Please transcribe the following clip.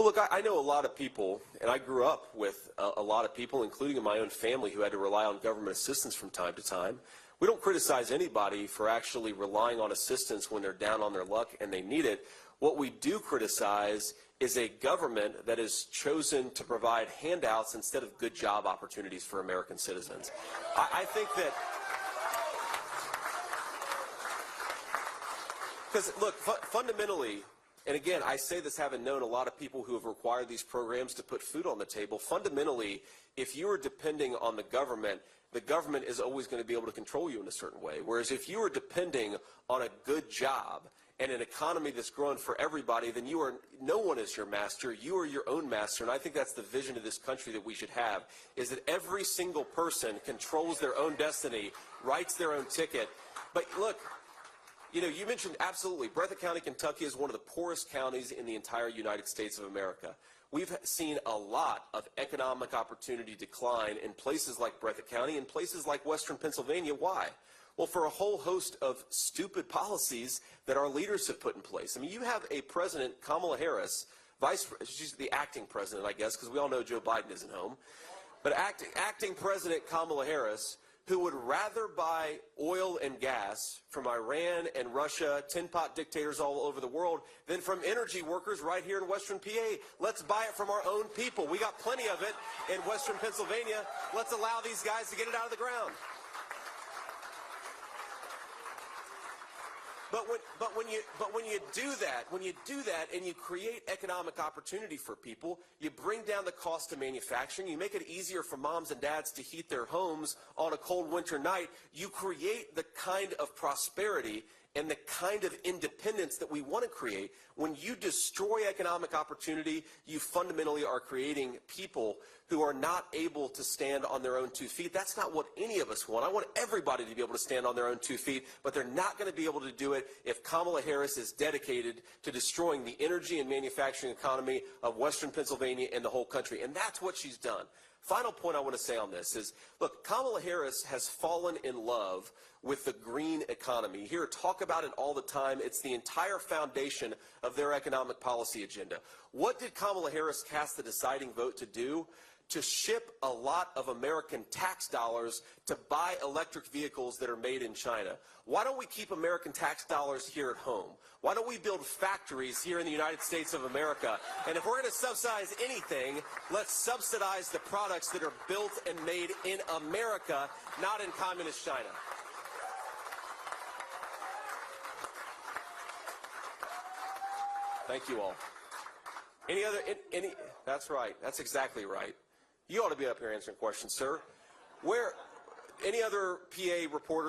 Well, look, I know a lot of people, and I grew up with a lot of people, including in my own family, who had to rely on government assistance from time to time. We don't criticize anybody for actually relying on assistance when they're down on their luck and they need it. What we do criticize is a government that has chosen to provide handouts instead of good job opportunities for American citizens. I think that, because look, fundamentally, and again, I say this having known a lot of people who have required these programs to put food on the table. Fundamentally, if you are depending on the government is always going to be able to control you in a certain way. Whereas if you are depending on a good job and an economy that's growing for everybody, then no one is your master. You are your own master. And I think that's the vision of this country that we should have, is that every single person controls their own destiny, writes their own ticket. But look, you know, you mentioned absolutely, Breathitt County, Kentucky is one of the poorest counties in the entire United States of America. We've seen a lot of economic opportunity decline in places like Breathitt County and places like Western Pennsylvania. Why? Well, for a whole host of stupid policies that our leaders have put in place. I mean, you have a president, Kamala Harris, she's the acting president, I guess, because we all know Joe Biden isn't home, but acting President Kamala Harris, who would rather buy oil and gas from Iran and Russia, tin-pot dictators all over the world, than from energy workers right here in Western PA. Let's buy it from our own people. We got plenty of it in Western Pennsylvania. Let's allow these guys to get it out of the ground. But when you do that and you create economic opportunity for people, you bring down the cost of manufacturing, you make it easier for moms and dads to heat their homes on a cold winter night, you create the kind of prosperity and the kind of independence that we want to create. When you destroy economic opportunity, you fundamentally are creating people who are not able to stand on their own 2 feet. That's not what any of us want. I want everybody to be able to stand on their own 2 feet, but they're not going to be able to do it if Kamala Harris is dedicated to destroying the energy and manufacturing economy of Western Pennsylvania and the whole country. And that's what she's done. Final point I want to say on this is, look, Kamala Harris has fallen in love with the green economy. You hear her talk about it all the time. It's the entire foundation of their economic policy agenda. What did Kamala Harris cast the deciding vote to do? To ship a lot of American tax dollars to buy electric vehicles that are made in China. Why don't we keep American tax dollars here at home? Why don't we build factories here in the United States of America? And if we're going to subsidize anything, let's subsidize the products that are built and made in America, not in communist China. Thank you all. That's right. That's exactly right. You ought to be up here answering questions, sir. Any other PA reporters?